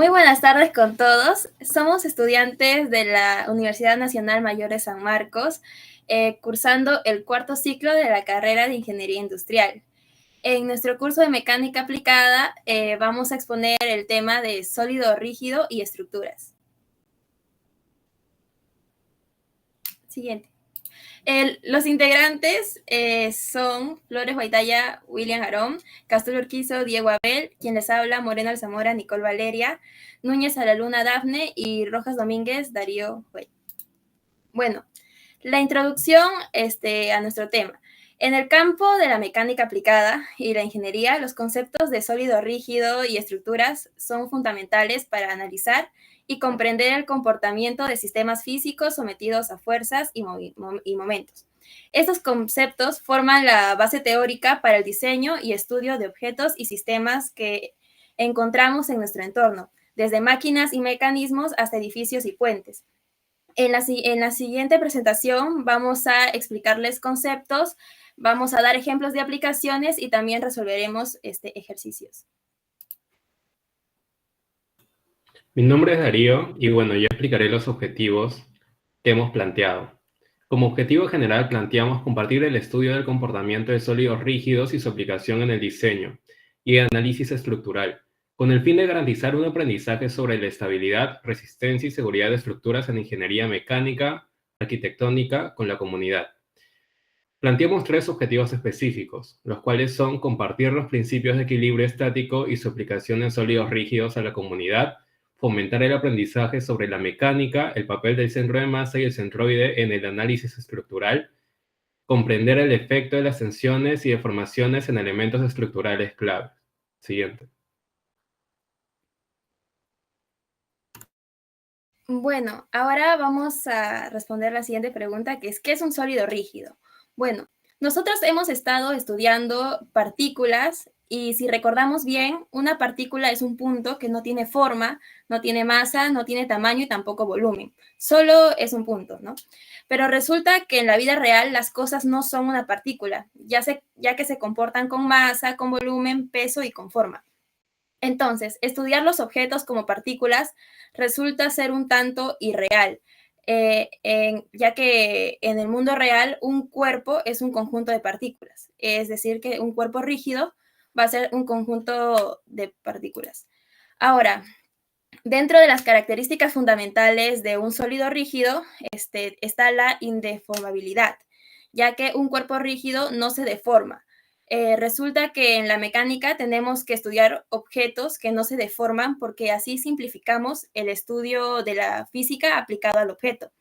Muy buenas tardes con todos. Somos estudiantes de la Universidad Nacional Mayor de San Marcos, cursando el cuarto ciclo de la carrera de Ingeniería Industrial. En nuestro curso de Mecánica Aplicada vamos a exponer el tema de sólido, rígido y estructuras. Siguiente. Los integrantes son Flores Guaitaya, William Arón, Castillo Urquizo, Diego Abel, quien les habla, Moreno Alzamora, Nicole Valeria, Núñez Alaluna, Dafne y Rojas Domínguez, Darío Juey. Bueno, la introducción a nuestro tema. En el campo de la mecánica aplicada y la ingeniería, los conceptos de sólido, rígido y estructuras son fundamentales para analizar y comprender el comportamiento de sistemas físicos sometidos a fuerzas y momentos. Estos conceptos forman la base teórica para el diseño y estudio de objetos y sistemas que encontramos en nuestro entorno, desde máquinas y mecanismos hasta edificios y puentes. En la siguiente presentación vamos a explicarles conceptos, vamos a dar ejemplos de aplicaciones y también resolveremos ejercicios. Mi nombre es Darío y bueno, yo explicaré los objetivos que hemos planteado. Como objetivo general planteamos compartir el estudio del comportamiento de sólidos rígidos y su aplicación en el diseño y análisis estructural, con el fin de garantizar un aprendizaje sobre la estabilidad, resistencia y seguridad de estructuras en ingeniería mecánica, arquitectónica con la comunidad. Planteamos 3 objetivos específicos, los cuales son compartir los principios de equilibrio estático y su aplicación en sólidos rígidos a la comunidad, fomentar el aprendizaje sobre la mecánica, el papel del centro de masa y el centroide en el análisis estructural, comprender el efecto de las tensiones y deformaciones en elementos estructurales clave. Siguiente. Bueno, ahora vamos a responder la siguiente pregunta, que es, ¿qué es un sólido rígido? Bueno, nosotros hemos estado estudiando partículas y si recordamos bien, una partícula es un punto que no tiene forma, no tiene masa, no tiene tamaño y tampoco volumen. Solo es un punto, ¿no? Pero resulta que en la vida real las cosas no son una partícula, ya que se comportan con masa, con volumen, peso y con forma. Entonces, estudiar los objetos como partículas resulta ser un tanto irreal, ya que en el mundo real un cuerpo es un conjunto de partículas, es decir, que un cuerpo rígido va a ser un conjunto de partículas. Ahora, dentro de las características fundamentales de un sólido rígido está la indeformabilidad, ya que un cuerpo rígido no se deforma. Resulta que en la mecánica tenemos que estudiar objetos que no se deforman porque así simplificamos el estudio de la física aplicado al objeto.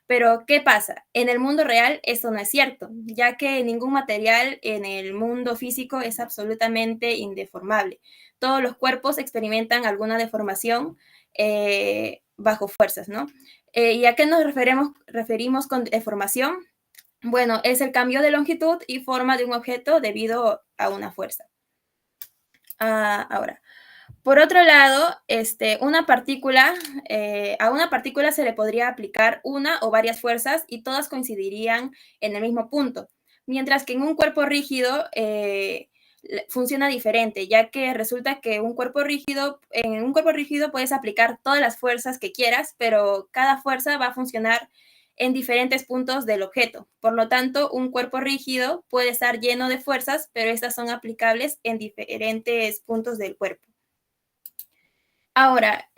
Pero, ¿qué pasa? En el mundo real esto no es cierto, ya que ningún material en el mundo físico es absolutamente indeformable. Todos los cuerpos experimentan alguna deformación bajo fuerzas, ¿no? ¿Y a qué nos referimos con deformación? Bueno, es el cambio de longitud y forma de un objeto debido a una fuerza. Ahora, por otro lado, a una partícula se le podría aplicar una o varias fuerzas y todas coincidirían en el mismo punto, mientras que en un cuerpo rígido funciona diferente, ya que resulta que en un cuerpo rígido puedes aplicar todas las fuerzas que quieras, pero cada fuerza va a funcionar en diferentes puntos del objeto. Por lo tanto, un cuerpo rígido puede estar lleno de fuerzas, pero estas son aplicables en diferentes puntos del cuerpo. Ahora,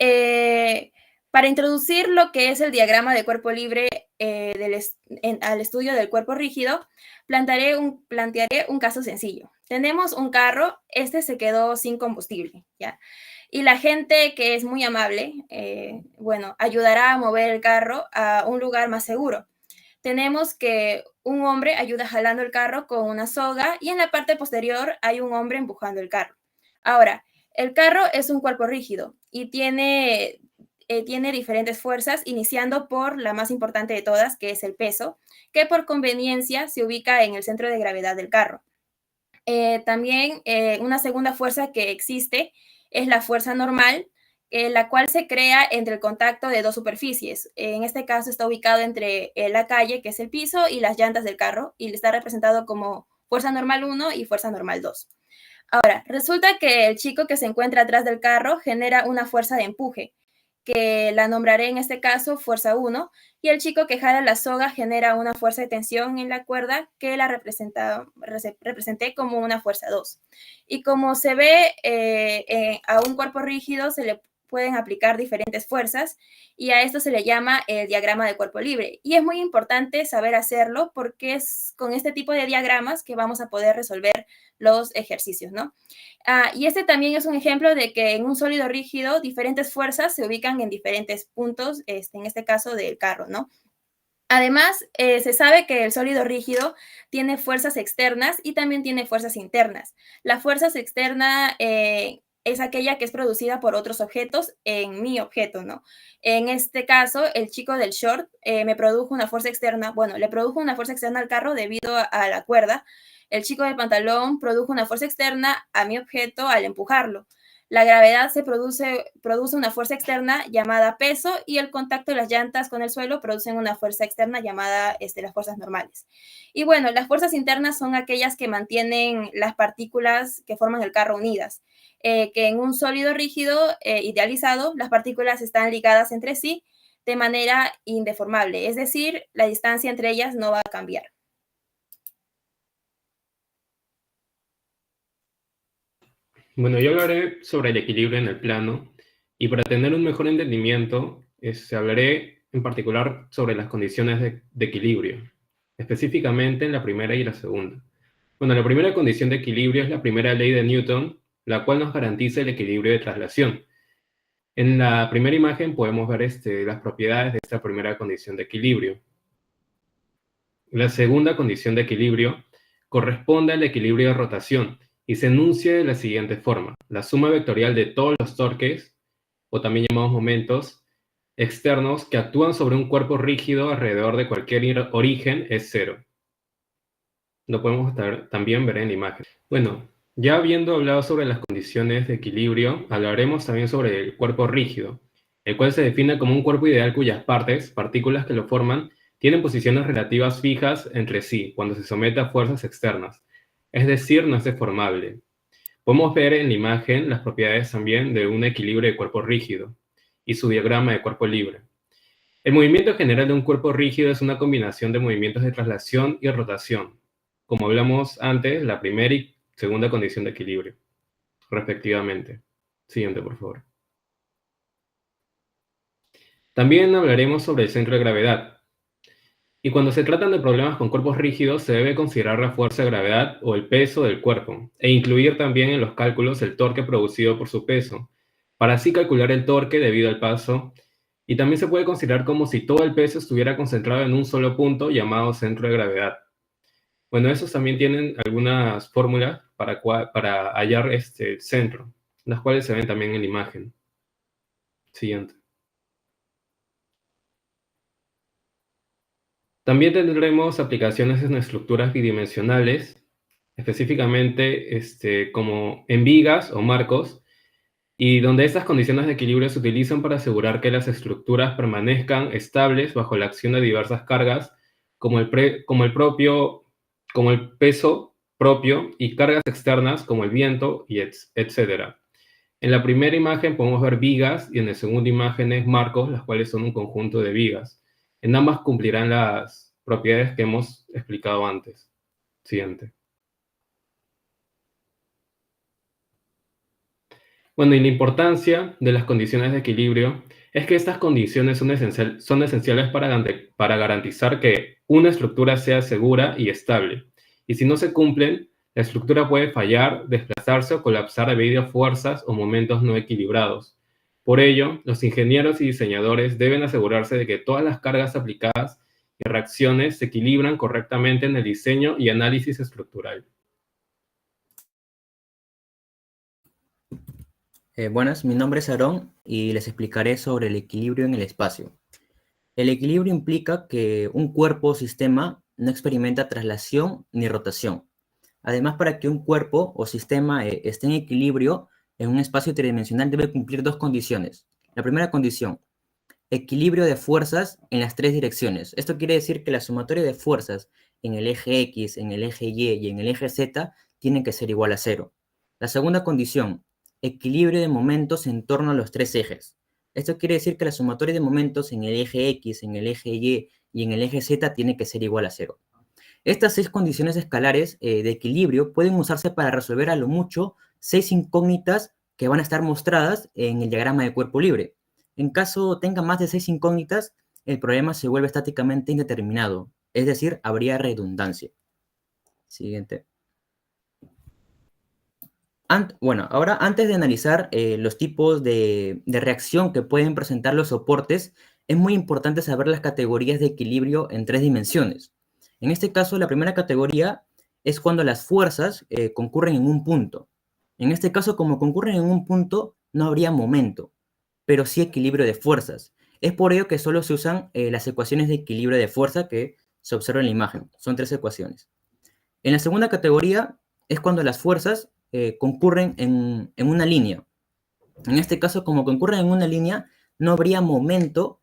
para introducir lo que es el diagrama de cuerpo libre al estudio del cuerpo rígido, plantearé un caso sencillo. Tenemos un carro, se quedó sin combustible, ¿ya? Y la gente que es muy amable, ayudará a mover el carro a un lugar más seguro. Tenemos que un hombre ayuda jalando el carro con una soga y en la parte posterior hay un hombre empujando el carro. Ahora, el carro es un cuerpo rígido y tiene diferentes fuerzas, iniciando por la más importante de todas, que es el peso, que por conveniencia se ubica en el centro de gravedad del carro. También una segunda fuerza que existe es la fuerza normal, la cual se crea entre el contacto de dos superficies. En este caso está ubicado entre la calle, que es el piso, y las llantas del carro, y está representado como fuerza normal 1 y fuerza normal 2. Ahora, resulta que el chico que se encuentra atrás del carro genera una fuerza de empuje, que la nombraré en este caso fuerza 1, y el chico que jala la soga genera una fuerza de tensión en la cuerda que la representé como una fuerza 2. Y como se ve, a un cuerpo rígido se le pueden aplicar diferentes fuerzas y a esto se le llama el diagrama de cuerpo libre. Y es muy importante saber hacerlo porque es con este tipo de diagramas que vamos a poder resolver los ejercicios, ¿no? Y este también es un ejemplo de que en un sólido rígido diferentes fuerzas se ubican en diferentes puntos, en este caso del carro, ¿no? Además, se sabe que el sólido rígido tiene fuerzas externas y también tiene fuerzas internas. La fuerza externa es aquella que es producida por otros objetos en mi objeto, ¿no? En este caso, el chico del short me produjo una fuerza externa, bueno, le produjo una fuerza externa al carro debido a la cuerda. El chico del pantalón produjo una fuerza externa a mi objeto al empujarlo. La gravedad produce una fuerza externa llamada peso y el contacto de las llantas con el suelo producen una fuerza externa llamada las fuerzas normales. Y bueno, las fuerzas internas son aquellas que mantienen las partículas que forman el carro unidas, que en un sólido rígido idealizado las partículas están ligadas entre sí de manera indeformable, es decir, la distancia entre ellas no va a cambiar. Bueno, yo hablaré sobre el equilibrio en el plano y para tener un mejor entendimiento, hablaré en particular sobre las condiciones de equilibrio, específicamente en la primera y la segunda. Bueno, la primera condición de equilibrio es la primera ley de Newton, la cual nos garantiza el equilibrio de traslación. En la primera imagen podemos ver las propiedades de esta primera condición de equilibrio. La segunda condición de equilibrio corresponde al equilibrio de rotación y se enuncia de la siguiente forma. La suma vectorial de todos los torques, o también llamados momentos, externos que actúan sobre un cuerpo rígido alrededor de cualquier origen es cero. Lo podemos también ver en la imagen. Bueno, ya habiendo hablado sobre las condiciones de equilibrio, hablaremos también sobre el cuerpo rígido, el cual se define como un cuerpo ideal cuyas partículas que lo forman, tienen posiciones relativas fijas entre sí cuando se somete a fuerzas externas, es decir, no es deformable. Podemos ver en la imagen las propiedades también de un equilibrio de cuerpo rígido y su diagrama de cuerpo libre. El movimiento general de un cuerpo rígido es una combinación de movimientos de traslación y rotación, como hablamos antes, la primera y segunda condición de equilibrio, respectivamente. Siguiente, por favor. También hablaremos sobre el centro de gravedad. Y cuando se tratan de problemas con cuerpos rígidos, se debe considerar la fuerza de gravedad o el peso del cuerpo, e incluir también en los cálculos el torque producido por su peso, para así calcular el torque debido al paso. Y también se puede considerar como si todo el peso estuviera concentrado en un solo punto llamado centro de gravedad. Bueno, esos también tienen algunas fórmulas para hallar el centro, las cuales se ven también en la imagen. Siguiente. También tendremos aplicaciones en estructuras bidimensionales, específicamente como en vigas o marcos, y donde estas condiciones de equilibrio se utilizan para asegurar que las estructuras permanezcan estables bajo la acción de diversas cargas, como el peso propio y cargas externas como el viento, etc. En la primera imagen podemos ver vigas y en la segunda imagen es marcos, las cuales son un conjunto de vigas. En ambas cumplirán las propiedades que hemos explicado antes. Siguiente. Bueno, y la importancia de las condiciones de equilibrio es que estas condiciones son esenciales para garantizar que una estructura sea segura y estable. Y si no se cumplen, la estructura puede fallar, desplazarse o colapsar debido a fuerzas o momentos no equilibrados. Por ello, los ingenieros y diseñadores deben asegurarse de que todas las cargas aplicadas y reacciones se equilibran correctamente en el diseño y análisis estructural. Buenas, mi nombre es Aarón y les explicaré sobre el equilibrio en el espacio. El equilibrio implica que un cuerpo o sistema no experimenta traslación ni rotación. Además, para que un cuerpo o sistema esté en equilibrio en un espacio tridimensional debe cumplir dos condiciones. La primera condición, equilibrio de fuerzas en las tres direcciones. Esto quiere decir que la sumatoria de fuerzas en el eje X, en el eje Y y en el eje Z tienen que ser igual a cero. La segunda condición, equilibrio de momentos en torno a los tres ejes. Esto quiere decir que la sumatoria de momentos en el eje X, en el eje Y y en el eje Z tiene que ser igual a 0. Estas 6 condiciones escalares de equilibrio pueden usarse para resolver a lo mucho 6 incógnitas que van a estar mostradas en el diagrama de cuerpo libre. En caso tenga más de 6 incógnitas, el problema se vuelve estáticamente indeterminado, es decir, habría redundancia. Siguiente. Bueno, ahora antes de analizar los tipos de reacción que pueden presentar los soportes, es muy importante saber las categorías de equilibrio en 3 dimensiones. En este caso, la primera categoría es cuando las fuerzas concurren en un punto. En este caso, como concurren en un punto, no habría momento, pero sí equilibrio de fuerzas. Es por ello que solo se usan las ecuaciones de equilibrio de fuerza que se observan en la imagen. Son 3 ecuaciones. En la segunda categoría es cuando las fuerzas concurren en una línea. En este caso, como concurren en una línea, no habría momento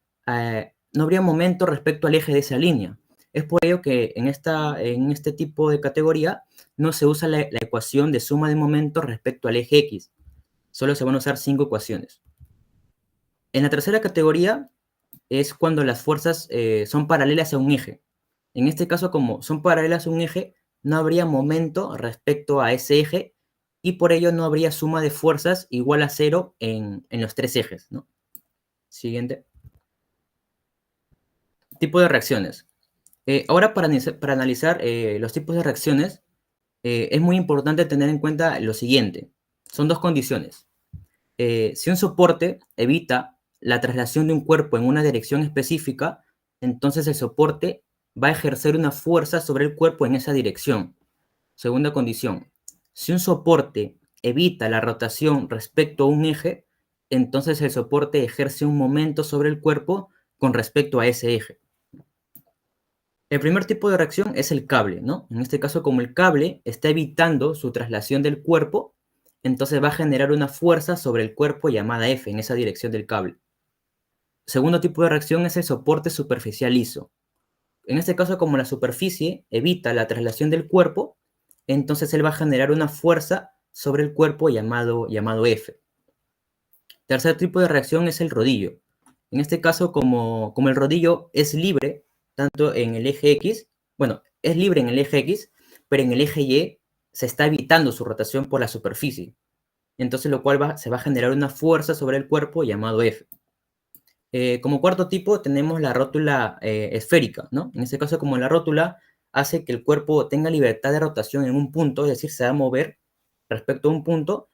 respecto al eje de esa línea. Es por ello que en este tipo de categoría no se usa la ecuación de suma de momentos respecto al eje X. Solo se van a usar 5 ecuaciones. En la tercera categoría es cuando las fuerzas son paralelas a un eje. En este caso, como son paralelas a un eje, no habría momento respecto a ese eje y por ello no habría suma de fuerzas igual a 0 en los 3 ejes, ¿no? Siguiente. Tipo de reacciones. Ahora para analizar los tipos de reacciones, es muy importante tener en cuenta lo siguiente. Son 2 condiciones. Si un soporte evita la traslación de un cuerpo en una dirección específica, entonces el soporte va a ejercer una fuerza sobre el cuerpo en esa dirección. Segunda condición, si un soporte evita la rotación respecto a un eje, entonces el soporte ejerce un momento sobre el cuerpo con respecto a ese eje. El primer tipo de reacción es el cable, ¿no? En este caso, como el cable está evitando su traslación del cuerpo, entonces va a generar una fuerza sobre el cuerpo llamada F en esa dirección del cable. Segundo tipo de reacción es el soporte superficial liso. En este caso, como la superficie evita la traslación del cuerpo, entonces él va a generar una fuerza sobre el cuerpo llamado F. Tercer tipo de reacción es el rodillo. En este caso, como el rodillo es libre, tanto en el eje X, bueno, es libre en el eje X, pero en el eje Y se está evitando su rotación por la superficie. Entonces, lo cual se va a generar una fuerza sobre el cuerpo llamado F. Como cuarto tipo tenemos la rótula esférica, ¿no? En este caso, como la rótula hace que el cuerpo tenga libertad de rotación en un punto, es decir, se va a mover respecto a un punto,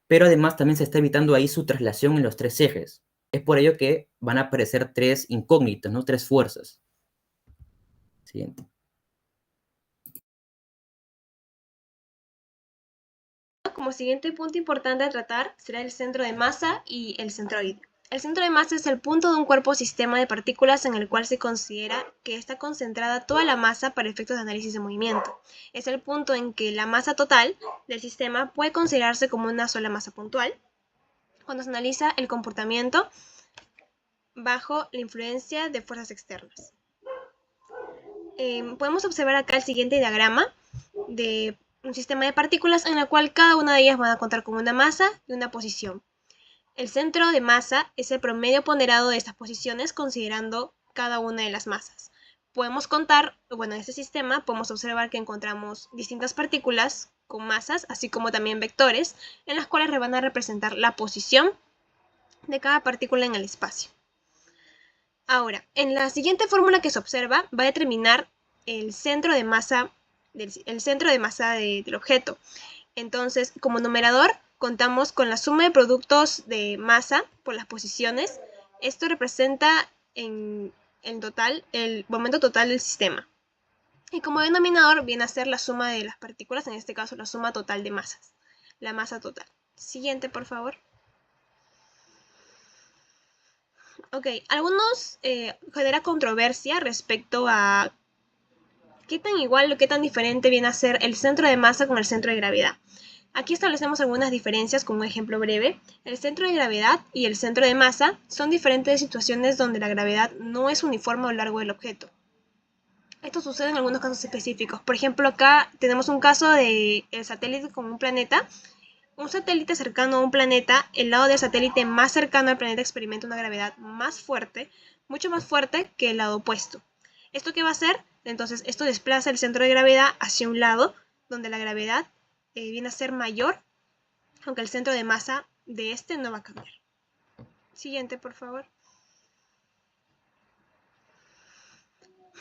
pero además también se está evitando ahí su traslación en los 3 ejes. Es por ello que van a aparecer 3 incógnitas, ¿no? 3 fuerzas. Siguiente. Como siguiente punto importante a tratar será el centro de masa y el centroide. El centro de masa es el punto de un cuerpo o sistema de partículas en el cual se considera que está concentrada toda la masa para efectos de análisis de movimiento. Es el punto en que la masa total del sistema puede considerarse como una sola masa puntual cuando se analiza el comportamiento bajo la influencia de fuerzas externas. Podemos observar acá el siguiente diagrama de un sistema de partículas en el cual cada una de ellas va a contar con una masa y una posición. El centro de masa es el promedio ponderado de estas posiciones considerando cada una de las masas. Podemos contar, bueno, en este sistema podemos observar que encontramos distintas partículas con masas, así como también vectores, en las cuales van a representar la posición de cada partícula en el espacio. Ahora, en la siguiente fórmula que se observa va a determinar el centro de masa del objeto. Entonces, como numerador, contamos con la suma de productos de masa por las posiciones. Esto representa en total el momento total del sistema. Y como denominador viene a ser la suma de las partículas, en este caso la suma total de masas, la masa total. Siguiente, por favor. Ok, algunos genera controversia respecto a qué tan igual o qué tan diferente viene a ser el centro de masa con el centro de gravedad. Aquí establecemos algunas diferencias como un ejemplo breve. El centro de gravedad y el centro de masa son diferentes situaciones donde la gravedad no es uniforme a lo largo del objeto. Esto sucede en algunos casos específicos. Por ejemplo, acá tenemos un caso de el satélite con un planeta un satélite cercano a un planeta, el lado del satélite más cercano al planeta experimenta una gravedad más fuerte, mucho más fuerte que el lado opuesto. ¿Esto qué va a hacer? Entonces, esto desplaza el centro de gravedad hacia un lado, donde la gravedad viene a ser mayor, aunque el centro de masa de este no va a cambiar. Siguiente, por favor.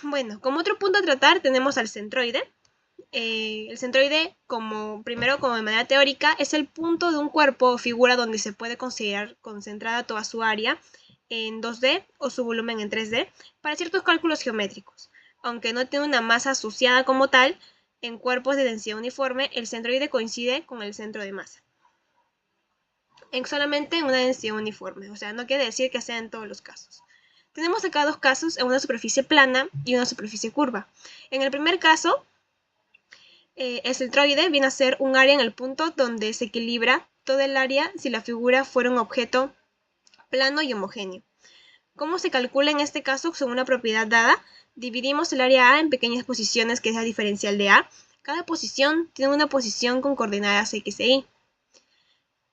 Bueno, como otro punto a tratar tenemos al centroide. El centroide, primero como de manera teórica, es el punto de un cuerpo o figura donde se puede considerar concentrada toda su área en 2D o su volumen en 3D para ciertos cálculos geométricos. Aunque no tiene una masa asociada como tal, en cuerpos de densidad uniforme, el centroide coincide con el centro de masa. Solamente en una densidad uniforme, o sea, no quiere decir que sea en todos los casos. Tenemos acá dos casos, en una superficie plana y una superficie curva. En el primer caso, el centroide viene a ser un área en el punto donde se equilibra todo el área si la figura fuera un objeto plano y homogéneo. ¿Cómo se calcula en este caso? Según una propiedad dada, dividimos el área A en pequeñas posiciones, que es la diferencial de A. Cada posición tiene una posición con coordenadas X e Y.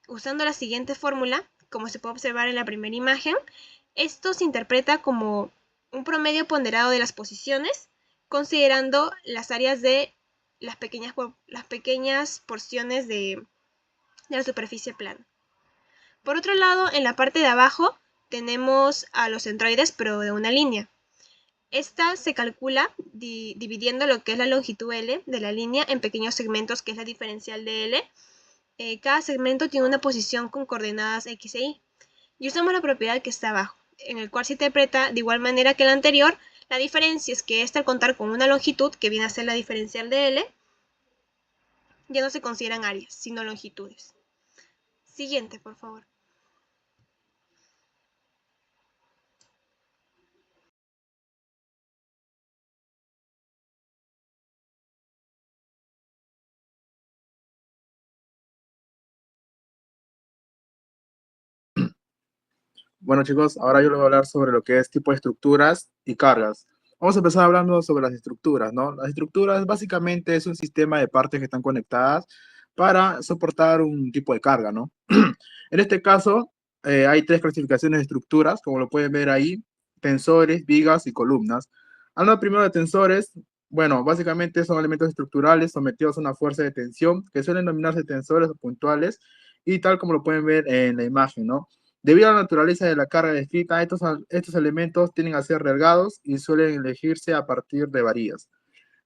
Usando la siguiente fórmula, como se puede observar en la primera imagen, esto se interpreta como un promedio ponderado de las posiciones, considerando las áreas de las pequeñas porciones de la superficie plana. Por otro lado, en la parte de abajo tenemos a los centroides, pero de una línea. Esta se calcula dividiendo lo que es la longitud L de la línea en pequeños segmentos, que es la diferencial de L. Cada segmento tiene una posición con coordenadas X e Y. Y usamos la propiedad que está abajo, en el cual se interpreta de igual manera que la anterior. La diferencia es que al contar con una longitud, que viene a ser la diferencial de L, ya no se consideran áreas, sino longitudes. Siguiente, por favor. Bueno, chicos, ahora yo les voy a hablar sobre lo que es tipo de estructuras y cargas. Vamos a empezar hablando sobre las estructuras, ¿no? Las estructuras básicamente es un sistema de partes que están conectadas para soportar un tipo de carga, ¿no? En este caso, hay tres clasificaciones de estructuras, como lo pueden ver ahí: tensores, vigas y columnas. Hablando primero de tensores, bueno, básicamente son elementos estructurales sometidos a una fuerza de tensión que suelen denominarse tensores o puntuales, y tal como lo pueden ver en la imagen, ¿no? Debido a la naturaleza de la carga descrita, estos elementos tienden a ser delgados y suelen elegirse a partir de varillas.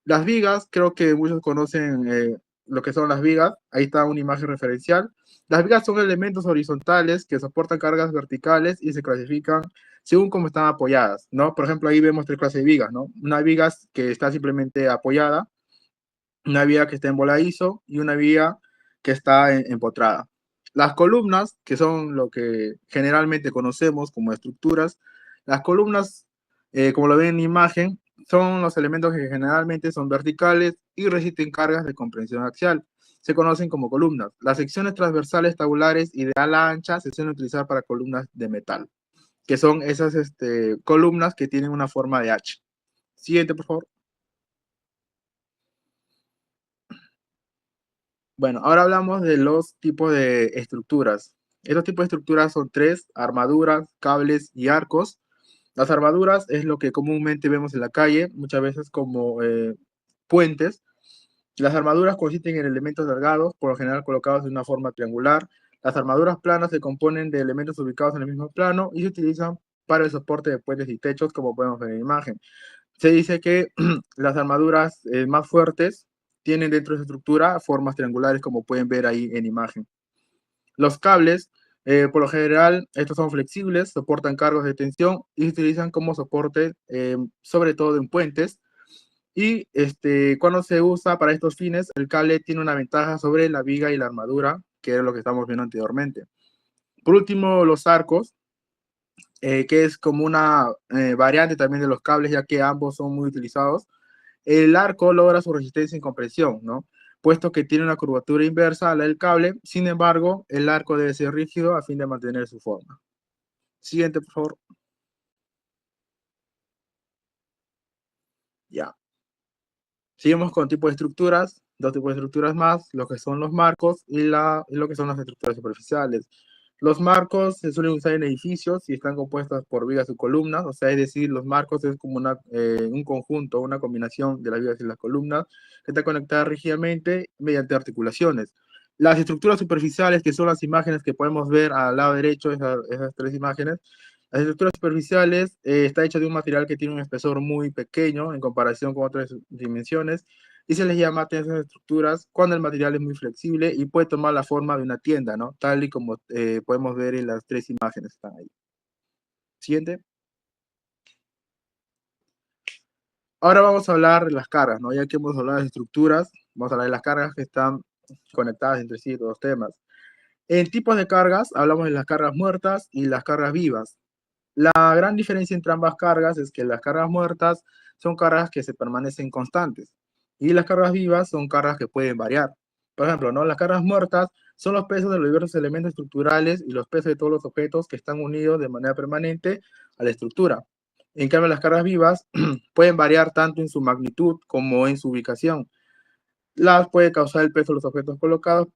Las vigas, creo que muchos conocen lo que son las vigas. Ahí está una imagen referencial. Las vigas son elementos horizontales que soportan cargas verticales y se clasifican según cómo están apoyadas, ¿no? Por ejemplo, ahí vemos tres clases de vigas, ¿no? Una viga que está simplemente apoyada, una viga que está en voladizo y una viga que está empotrada. Las columnas, que son lo que generalmente conocemos como estructuras, las columnas, como lo ven en la imagen, son los elementos que generalmente son verticales y resisten cargas de comprensión axial. Se conocen como columnas. Las secciones transversales tabulares y de ala ancha se suelen utilizar para columnas de metal, que son esas columnas que tienen una forma de H. Siguiente, por favor. Bueno, ahora hablamos de los tipos de estructuras. Estos tipos de estructuras son tres: armaduras, cables y arcos. Las armaduras es lo que comúnmente vemos en la calle, muchas veces como puentes. Las armaduras consisten en elementos delgados, por lo general colocados de una forma triangular. Las armaduras planas se componen de elementos ubicados en el mismo plano y se utilizan para el soporte de puentes y techos, como podemos ver en la imagen. Se dice que las armaduras más fuertes tienen dentro de su estructura formas triangulares, como pueden ver ahí en imagen. Los cables, por lo general, estos son flexibles, soportan cargos de tensión y se utilizan como soporte, sobre todo en puentes. Y cuando se usa para estos fines, el cable tiene una ventaja sobre la viga y la armadura, que era lo que estamos viendo anteriormente. Por último, los arcos, que es como una variante también de los cables, ya que ambos son muy utilizados. El arco logra su resistencia en compresión, ¿no? Puesto que tiene una curvatura inversa a la del cable. Sin embargo, el arco debe ser rígido a fin de mantener su forma. Siguiente, por favor. Ya. Seguimos con tipos de estructuras, dos tipos de estructuras más, lo que son los marcos y lo que son las estructuras superficiales. Los marcos se suelen usar en edificios y están compuestos por vigas o columnas, o sea, es decir, los marcos es como un conjunto, una combinación de las vigas y las columnas que está conectada rígidamente mediante articulaciones. Las estructuras superficiales, que son las imágenes que podemos ver al lado derecho, esas tres imágenes, las estructuras superficiales está hecha de un material que tiene un espesor muy pequeño en comparación con otras dimensiones y se les llama tensas estructuras cuando el material es muy flexible y puede tomar la forma de una tienda, ¿no? Tal y como podemos ver en las tres imágenes que están ahí. Siguiente. Ahora vamos a hablar de las cargas, ¿no? Ya que hemos hablado de estructuras, vamos a hablar de las cargas que están conectadas entre sí, dos temas. En tipos de cargas, hablamos de las cargas muertas y las cargas vivas. La gran diferencia entre ambas cargas es que las cargas muertas son cargas que se permanecen constantes y las cargas vivas son cargas que pueden variar. Por ejemplo, ¿no? Las cargas muertas son los pesos de los diversos elementos estructurales y los pesos de todos los objetos que están unidos de manera permanente a la estructura. En cambio, las cargas vivas pueden variar tanto en su magnitud como en su ubicación. Las puede causar el peso de los objetos colocados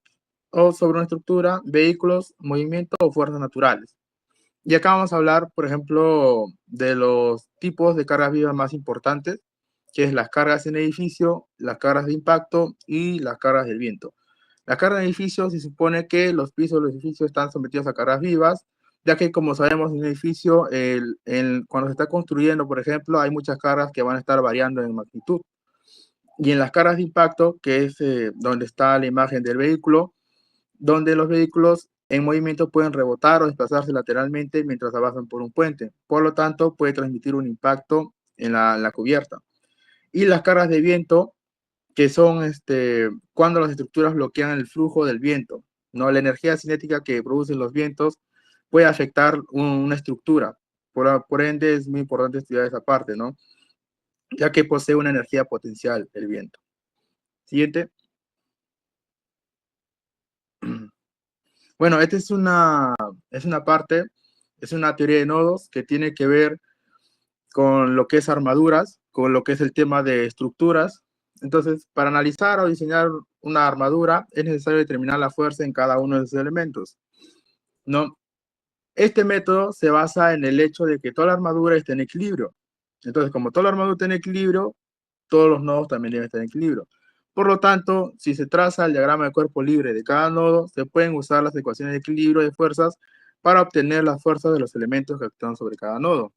o sobre una estructura, vehículos, movimientos o fuerzas naturales. Y acá vamos a hablar, por ejemplo, de los tipos de cargas vivas más importantes, que es las cargas en edificio, las cargas de impacto y las cargas del viento. Las cargas de edificio se supone que los pisos de los edificios están sometidos a cargas vivas, ya que como sabemos en un edificio, cuando se está construyendo, por ejemplo, hay muchas cargas que van a estar variando en magnitud. Y en las cargas de impacto, que es donde está la imagen del vehículo, donde los vehículos en movimiento pueden rebotar o desplazarse lateralmente mientras avanzan por un puente. Por lo tanto, puede transmitir un impacto en la cubierta. Y las cargas de viento, que son cuando las estructuras bloquean el flujo del viento, ¿no? La energía cinética que producen los vientos puede afectar una estructura. Por ende, es muy importante estudiar esa parte, ¿no? Ya que posee una energía potencial el viento. Siguiente. Bueno, esta es una parte, es una teoría de nodos que tiene que ver con lo que es armaduras, con lo que es el tema de estructuras. Entonces, para analizar o diseñar una armadura, es necesario determinar la fuerza en cada uno de sus elementos, ¿no? Este método se basa en el hecho de que toda la armadura esté en equilibrio. Entonces, como toda la armadura está en equilibrio, todos los nodos también deben estar en equilibrio. Por lo tanto, si se traza el diagrama de cuerpo libre de cada nodo, se pueden usar las ecuaciones de equilibrio de fuerzas para obtener las fuerzas de los elementos que actúan sobre cada nodo.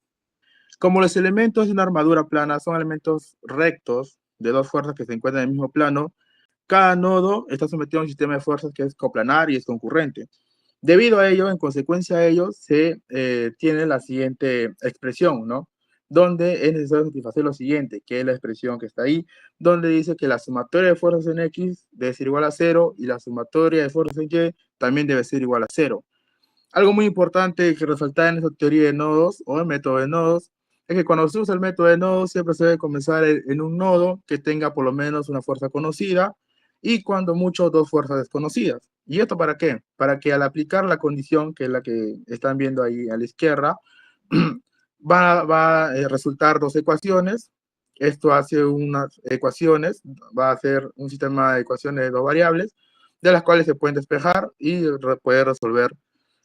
Como los elementos de una armadura plana son elementos rectos de dos fuerzas que se encuentran en el mismo plano, cada nodo está sometido a un sistema de fuerzas que es coplanar y es concurrente. Debido a ello, en consecuencia de ello, se tiene la siguiente expresión, ¿no? Donde es necesario satisfacer lo siguiente, que es la expresión que está ahí, donde dice que la sumatoria de fuerzas en X debe ser igual a 0 y la sumatoria de fuerzas en Y también debe ser igual a 0. Algo muy importante que resaltar en esta teoría de nodos o el método de nodos es que cuando se usa el método de nodos siempre se debe comenzar en un nodo que tenga por lo menos una fuerza conocida y cuando mucho dos fuerzas desconocidas. ¿Y esto para qué? Para que al aplicar la condición, que es la que están viendo ahí a la izquierda, va a resultar dos ecuaciones. Esto hace unas ecuaciones, va a ser un sistema de ecuaciones de dos variables, de las cuales se pueden despejar y poder resolver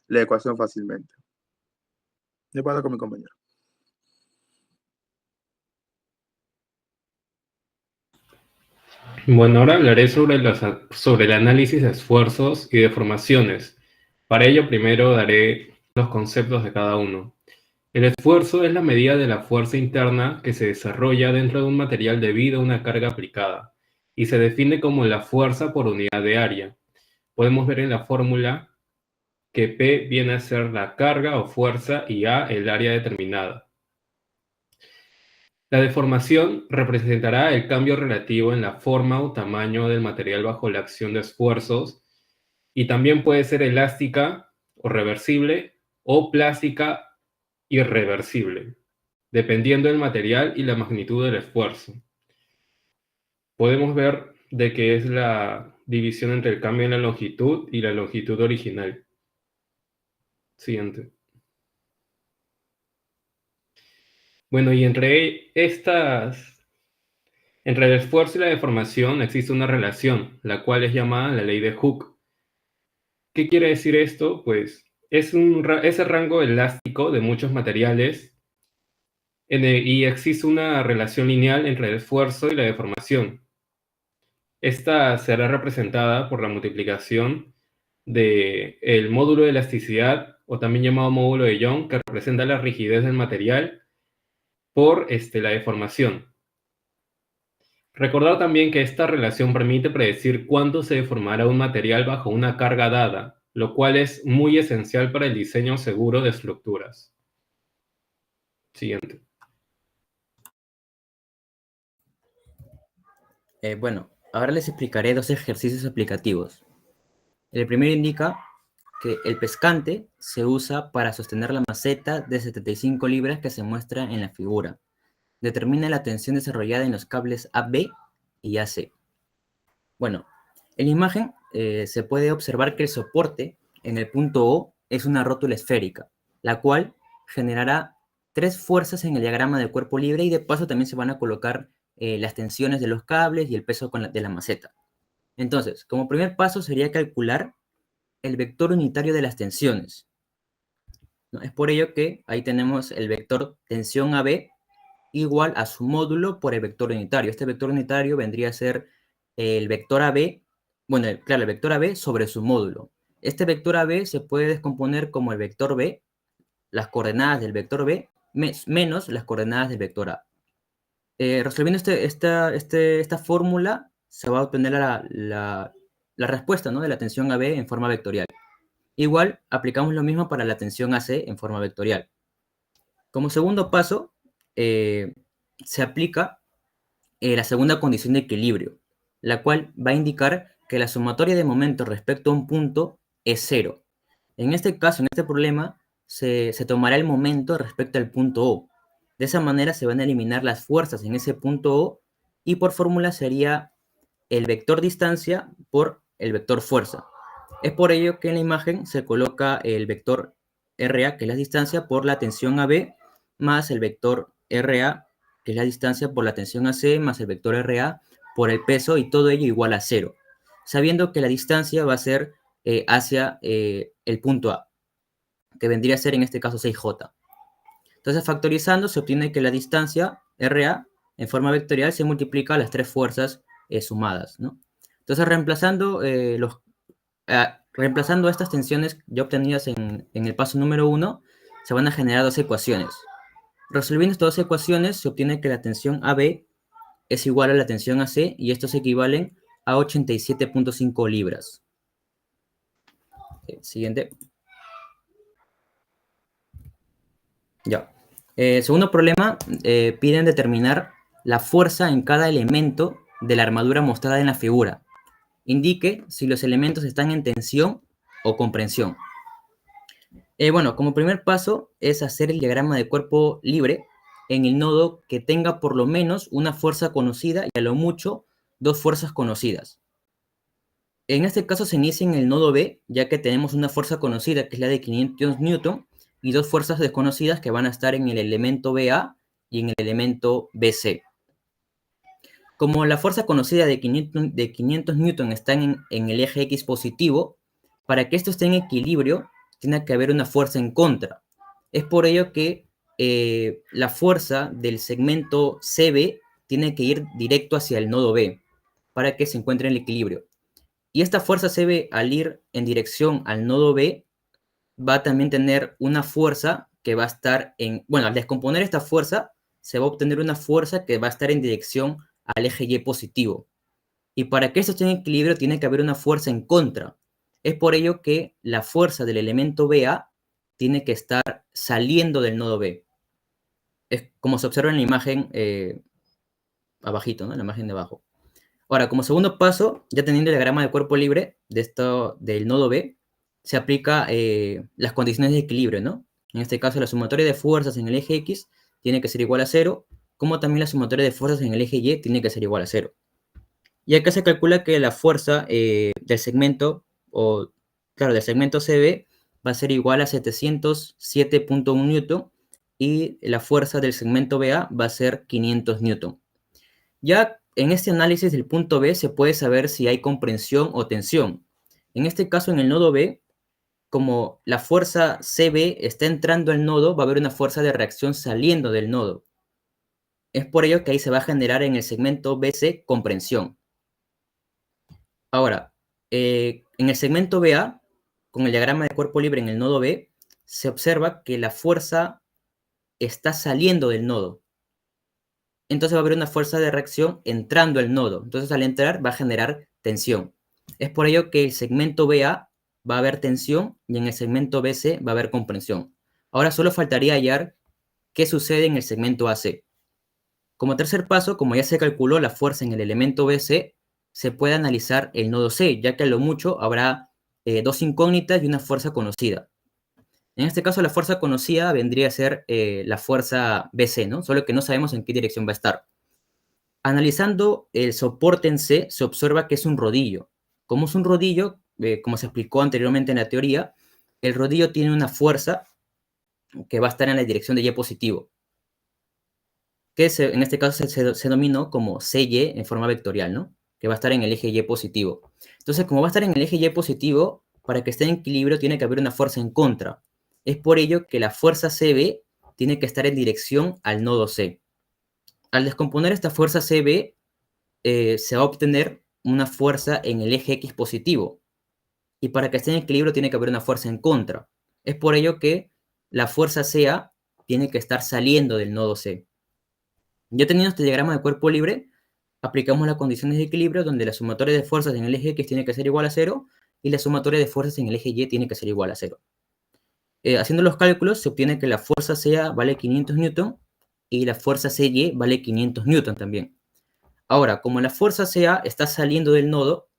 la ecuación fácilmente. De acuerdo con mi compañero. Bueno, ahora hablaré sobre el análisis de esfuerzos y deformaciones. Para ello, primero daré los conceptos de cada uno. El esfuerzo es la medida de la fuerza interna que se desarrolla dentro de un material debido a una carga aplicada y se define como la fuerza por unidad de área. Podemos ver en la fórmula que P viene a ser la carga o fuerza y A el área determinada. La deformación representará el cambio relativo en la forma o tamaño del material bajo la acción de esfuerzos y también puede ser elástica o reversible o plástica irreversible, dependiendo del material y la magnitud del esfuerzo. Podemos ver de qué es la división entre el cambio en la longitud y la longitud original. Siguiente. Bueno, y entre estas Entre el esfuerzo y la deformación existe una relación, la cual es llamada la ley de Hooke. ¿Qué quiere decir esto? Pues es ese rango elástico de muchos materiales y existe una relación lineal entre el esfuerzo y la deformación. Esta será representada por la multiplicación del módulo de elasticidad, o también llamado módulo de Young, que representa la rigidez del material, por la deformación. Recordar también que esta relación permite predecir cuánto se deformará un material bajo una carga dada, lo cual es muy esencial para el diseño seguro de estructuras. Siguiente. Bueno, ahora les explicaré dos ejercicios aplicativos. El primero indica que el pescante se usa para sostener la maceta de 75 libras que se muestra en la figura. Determina la tensión desarrollada en los cables AB y AC. Bueno, en la imagen se puede observar que el soporte en el punto O es una rótula esférica, la cual generará 3 fuerzas en el diagrama del cuerpo libre y de paso también se van a colocar las tensiones de los cables y el peso de la maceta. Entonces, como primer paso sería calcular el vector unitario de las tensiones, ¿no? Es por ello que ahí tenemos el vector tensión AB igual a su módulo por el vector unitario. Este vector unitario vendría a ser el vector AB, bueno, claro, el vector AB sobre su módulo. Este vector AB se puede descomponer como el vector B, las coordenadas del vector B, menos las coordenadas del vector A. Resolviendo esta fórmula, se va a obtener la respuesta, ¿no?, de la tensión AB en forma vectorial. Igual, aplicamos lo mismo para la tensión AC en forma vectorial. Como segundo paso, se aplica la segunda condición de equilibrio, la cual va a indicar que la sumatoria de momentos respecto a un punto es 0. En este caso, en este problema, se tomará el momento respecto al punto O. De esa manera se van a eliminar las fuerzas en ese punto O y por fórmula sería el vector distancia por el vector fuerza. Es por ello que en la imagen se coloca el vector RA, que es la distancia, por la tensión AB, más el vector RA, que es la distancia por la tensión AC, más el vector RA por el peso, y todo ello igual a 0, sabiendo que la distancia va a ser hacia el punto A, que vendría a ser en este caso 6J. Entonces, factorizando, se obtiene que la distancia RA en forma vectorial se multiplica a las 3 fuerzas sumadas, ¿no? Entonces, reemplazando estas tensiones ya obtenidas en el paso número 1, se van a generar 2 ecuaciones. Resolviendo estas 2 ecuaciones, se obtiene que la tensión AB es igual a la tensión AC, y estos equivalen a 87.5 libras. Siguiente. Ya. Segundo problema, piden determinar la fuerza en cada elemento de la armadura mostrada en la figura. Indique si los elementos están en tensión o comprensión. Bueno, como primer paso es hacer el diagrama de cuerpo libre en el nodo que tenga por lo menos una fuerza conocida y a lo mucho 2 fuerzas conocidas. En este caso se inicia en el nodo B, ya que tenemos una fuerza conocida que es la de 500 Newton y 2 fuerzas desconocidas que van a estar en el elemento BA y en el elemento BC. Como la fuerza conocida de 500 Newton está en el eje X positivo, para que esto esté en equilibrio, tiene que haber una fuerza en contra. Es por ello que la fuerza del segmento CB tiene que ir directo hacia el nodo B, para que se encuentre en el equilibrio. Y esta fuerza CB, al ir en dirección al nodo B, va a también tener una fuerza que va a estar bueno, al descomponer esta fuerza, se va a obtener una fuerza que va a estar en dirección al eje Y positivo. Y para que esto esté en equilibrio, tiene que haber una fuerza en contra. Es por ello que la fuerza del elemento BA tiene que estar saliendo del nodo B. Es como se observa en la imagen abajito, ¿no? En la imagen de abajo. Ahora, como segundo paso, ya teniendo el diagrama de cuerpo libre del nodo B, se aplica las condiciones de equilibrio, ¿no? En este caso, la sumatoria de fuerzas en el eje X tiene que ser igual a 0, como también la sumatoria de fuerzas en el eje Y tiene que ser igual a 0. Y acá se calcula que la fuerza del segmento CB va a ser igual a 707.1 Newton y la fuerza del segmento BA va a ser 500 Newton. Ya en este análisis del punto B se puede saber si hay comprensión o tensión. En este caso, en el nodo B, como la fuerza CB está entrando al nodo, va a haber una fuerza de reacción saliendo del nodo. Es por ello que ahí se va a generar en el segmento BC comprensión. Ahora, en el segmento BA, con el diagrama de cuerpo libre en el nodo B, se observa que la fuerza está saliendo del nodo. Entonces va a haber una fuerza de reacción entrando al nodo. Entonces al entrar va a generar tensión. Es por ello que el segmento BA va a haber tensión y en el segmento BC va a haber comprensión. Ahora solo faltaría hallar qué sucede en el segmento AC. Como tercer paso, como ya se calculó la fuerza en el elemento BC, se puede analizar el nodo C, ya que a lo mucho habrá dos incógnitas y una fuerza conocida. En este caso, la fuerza conocida vendría a ser la fuerza BC, ¿no? Solo que no sabemos en qué dirección va a estar. Analizando el soporte en C, se observa que es un rodillo. Como es un rodillo, como se explicó anteriormente en la teoría, el rodillo tiene una fuerza que va a estar en la dirección de Y positivo, que en este caso se denominó como CY en forma vectorial, ¿no? Que va a estar en el eje Y positivo. Entonces, como va a estar en el eje Y positivo, para que esté en equilibrio tiene que haber una fuerza en contra. Es por ello que la fuerza CB tiene que estar en dirección al nodo C. Al descomponer esta fuerza CB, se va a obtener una fuerza en el eje X positivo. Y para que esté en equilibrio tiene que haber una fuerza en contra. Es por ello que la fuerza CA tiene que estar saliendo del nodo C. Ya teniendo este diagrama de cuerpo libre, aplicamos las condiciones de equilibrio donde la sumatoria de fuerzas en el eje X tiene que ser igual a 0 y la sumatoria de fuerzas en el eje Y tiene que ser igual a 0. Haciendo los cálculos se obtiene que la fuerza CA vale 500 newton y la fuerza CY vale 500 newton también. Ahora, como la fuerza CA está saliendo del nodo,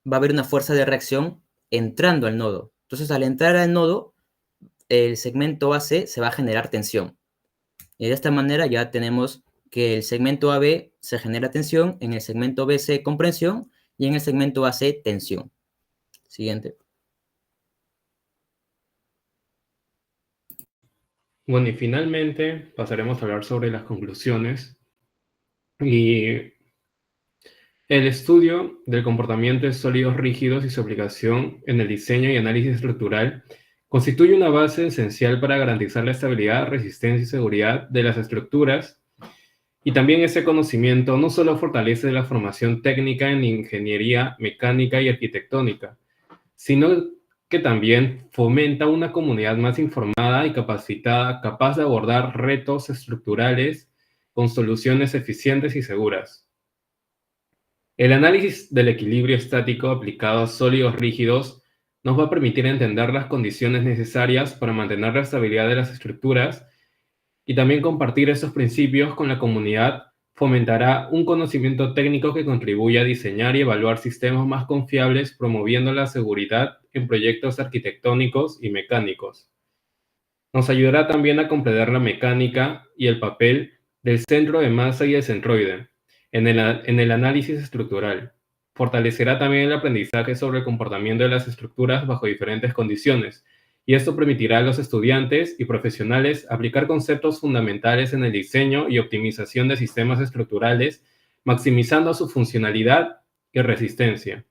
va a haber una fuerza de reacción entrando al nodo. Entonces, al entrar al nodo, el segmento AC se va a generar tensión. Y de esta manera ya tenemos que el segmento AB se genera tensión, en el segmento BC comprensión y en el segmento AC tensión. Siguiente. Bueno, y finalmente pasaremos a hablar sobre las conclusiones. Y el estudio del comportamiento de sólidos rígidos y su aplicación en el diseño y análisis estructural constituye una base esencial para garantizar la estabilidad, resistencia y seguridad de las estructuras. Y también ese conocimiento no solo fortalece la formación técnica en ingeniería mecánica y arquitectónica, sino que también fomenta una comunidad más informada y capacitada, capaz de abordar retos estructurales con soluciones eficientes y seguras. El análisis del equilibrio estático aplicado a sólidos rígidos nos va a permitir entender las condiciones necesarias para mantener la estabilidad de las estructuras y también compartir esos principios con la comunidad fomentará un conocimiento técnico que contribuya a diseñar y evaluar sistemas más confiables, promoviendo la seguridad en proyectos arquitectónicos y mecánicos. Nos ayudará también a comprender la mecánica y el papel del centro de masa y el centroide en el análisis estructural. Fortalecerá también el aprendizaje sobre el comportamiento de las estructuras bajo diferentes condiciones, y esto permitirá a los estudiantes y profesionales aplicar conceptos fundamentales en el diseño y optimización de sistemas estructurales, maximizando su funcionalidad y resistencia.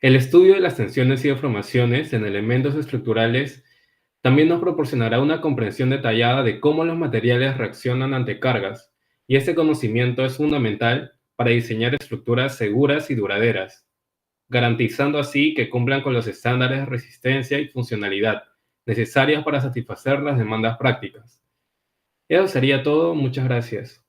El estudio de las tensiones y deformaciones en elementos estructurales también nos proporcionará una comprensión detallada de cómo los materiales reaccionan ante cargas, y este conocimiento es fundamental para diseñar estructuras seguras y duraderas, garantizando así que cumplan con los estándares de resistencia y funcionalidad necesarias para satisfacer las demandas prácticas. Eso sería todo, muchas gracias.